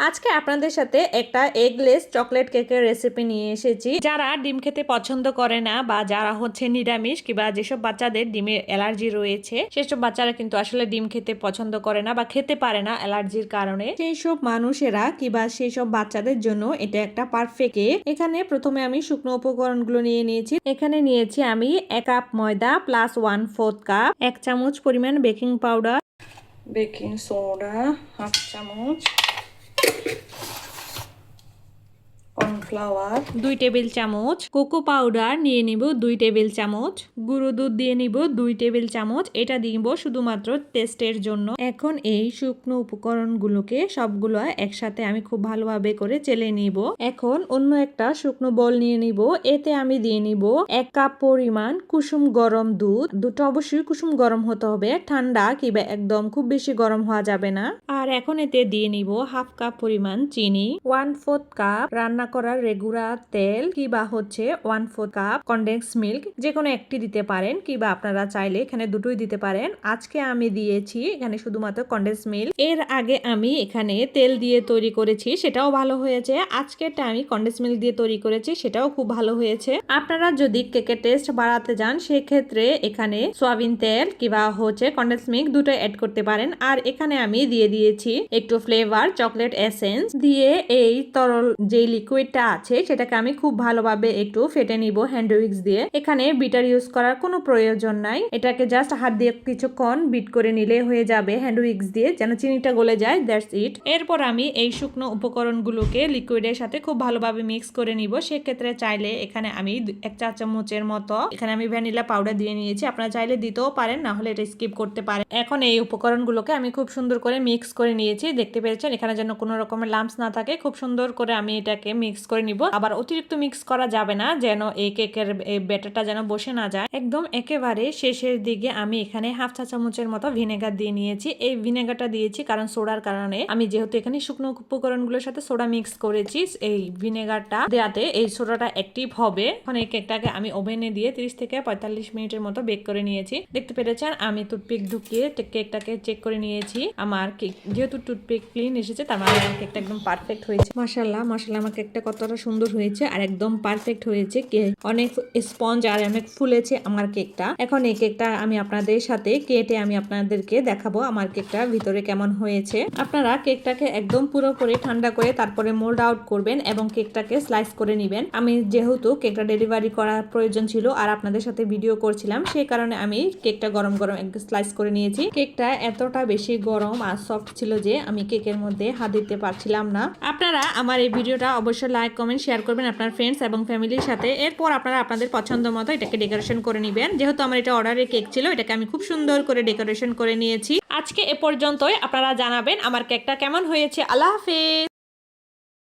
আজকে আপনাদের সাথে একটা এগলেস চকলেট কেকের রেসিপি নিয়ে এসেছি। যারা ডিম খেতে পছন্দ করে না বা যারা হচ্ছে নিরামিষ কিংবা যেসব বাচ্চাদের ডিমের অ্যালার্জি রয়েছে সেসব বাচ্চারা কিন্তু আসলে ডিম খেতে পছন্দ করে না বা খেতে পারে না অ্যালার্জির কারণে, সেই সব মানুষেরা কিংবা সেই সব বাচ্চাদের জন্য এটা একটা পারফেক্ট কেক। এখানে প্রথমে আমি শুকনো উপকরণগুলো নিয়ে নিয়েছি। এখানে নিয়েছি আমি 1 কাপ ময়দা প্লাস 1/4 কাপ, 1 চামচ পরিমাণ বেকিং পাউডার, বেকিং সোডা 1/2 চামচ, কর্নফ্লাওয়ার 2 টেবিল চামচ, কোকো পাউডার নিয়ে নিব 2 টেবিল চামচ, গুঁড়ো দুধ দিয়ে নিব 2 টেবিল চামচ। এটা দিব শুধুমাত্র টেস্টের জন্য। এখন এই শুকনো উপকরণগুলোকে সবগুলো একসাথে আমি খুব ভালোভাবে করে চেলে নিব। এখন অন্য একটা শুকনো বল নিয়ে নিব। এতে আমি দিয়ে নিব 1 কাপ পরিমাণ কুসুম গরম দুধ। দুধটা অবশ্যই কুসুম গরম হতে হবে, ঠান্ডা কিংবা একদম খুব বেশি গরম হওয়া যাবে না। আর এখন এতে দিয়ে নিব 1/2 কাপ পরিমাণ চিনি, 1/4 কাপ রান্না করা রেগুলার তেল কিংবা হচ্ছে 1/4 কাপ কনডেন্স মিল্ক, যে কোনো একটি দিতে পারেন কিংবা আপনারা চাইলে এখানে দুটোই দিতে পারেন। আজকে আমি দিয়েছি এখানে শুধুমাত্র কনডেন্স মিল্ক। এর আগে আমি এখানে তেল দিয়ে তৈরি করেছি, সেটাও ভালো হয়েছে। আজকেরটা আমি কনডেন্স মিল্ক দিয়ে তৈরি করেছি, সেটাও খুব ভালো হয়েছে। আপনারা যদি কেকের টেস্ট বাড়াতে যান সেক্ষেত্রে এখানে সয়াবিন তেল কিংবা হচ্ছে কনডেন্স মিল্ক দুটো অ্যাড করতে পারেন। আর এখানে আমি দিয়ে দিয়েছি একটু ফ্লেভার চকলেট এসেন্স দিয়ে এই তরল যে লিকুইডটা আছে সেটাকে আমি খুব ভালোভাবে একটু ফেটে নিব হ্যান্ড উইক্স দিয়ে। এখানে বিটার ইউজ করার কোনো প্রয়োজন নাই, এটাকে জাস্ট হাত দিয়ে কিছুক্ষণ বিট করে নিলে হয়ে যাবে হ্যান্ড উইক্স দিয়ে, যেন চিনিটা গলে যায়। That's it. এরপর আমি এই শুকনো উপকরণগুলোকে লিকুইডের সাথে খুব ভালোভাবে মিক্স করে নিব। সেক্ষেত্রে চাইলে এখানে আমি 1 চা চামচের মতো এখানে আমি ভ্যানিলা পাউডার দিয়ে নিয়েছি, আপনারা চাইলে দিতেও পারেন, না হলে এটা স্কিপ করতে পারেন। এখন এই উপকরণগুলোকে আমি খুব সুন্দর করে মিক্স করে নিয়েছি, দেখতে পেরেছেন এখানে যেন কোনো রকমের লাম্পস না থাকে। খুব সুন্দর করে আমি এটাকে মিক্স করে নিব। আবার অতিরিক্ত মিক্স করা যাবে না, যেন এই কেকের এই ব্যাটারটা যেন বসে না যায়। একদম একেবারে শেষের দিকে আমি এখানে 1/2 চা চামচের মতো ভিনেগার দিয়ে নিয়েছি। এই ভিনেগারটা দিয়েছি কারণ সোডার কারণে, আমি যেহেতু এখানে শুকনো উপকরণগুলোর সাথে সোডা মিক্স করেছি, এই ভিনেগারটা দেওয়াতে এই সোডাটা অ্যাক্টিভ হবে। এখন এই কেকটাকে আমি ওভেনে দিয়ে 30 থেকে 45 মিনিটের মতো বেক করে নিয়েছি। দেখতে পেরেছেন আমি টুথপিক ঢুকিয়ে কেকটাকে চেক করে নিয়েছি। আমার কেক যেহেতু টুথপিক ক্লিন এসেছে তার মানে আমার কেকটা একদম পারফেক্ট হয়েছে। মাশাআল্লাহ মাশাআল্লাহ, আমার কেকটা কতটা সুন্দর হয়েছে আর একদম পারফেক্ট হয়েছে। অনেক স্পঞ্জ আর অনেক ফুলেছে আমার কেকটা। এখন এই কেকটা আমি আপনাদের সাথে কেটে আমি আপনাদেরকে দেখাবো আমার কেকটা ভিতরে কেমন হয়েছে। আপনারা কেকটাকে একদম পুরোপুরি ঠান্ডা করে তারপরে মোল্ড আউট করবেন এবং কেকটাকে স্লাইস করে নেবেন। আমি যেহেতু কেকটা ডেলিভারি করার প্রয়োজন ছিল আর আপনাদের সাথে ভিডিও করছিলাম, সেই কারণে আমি কেকটা গরম গরম স্লাইস করে নিয়েছি। কেকটা এতটা বেশি গরম আর সফট ছিল যে আমি কেকের মধ্যে হাত দিতে পারছিলাম না। আপনারা আমার এই ভিডিওটা অবশ্যই লাইক কমেন্ট শেয়ার করবেন আপনার ফ্রেন্ডস এবং ফ্যামিলির সাথে। এরপর আপনারা আপনাদের পছন্দ মতো এটাকে ডেকোরেশন করে নেবেন। যেহেতু আমার এটা অর্ডারের কেক ছিল, এটাকে আমি খুব সুন্দর করে ডেকোরেশন করে নিয়েছি। আজকে এ পর্যন্তই। আপনারা জানাবেন আমার কেকটা কেমন হয়েছে। আল্লাহ হাফেজ।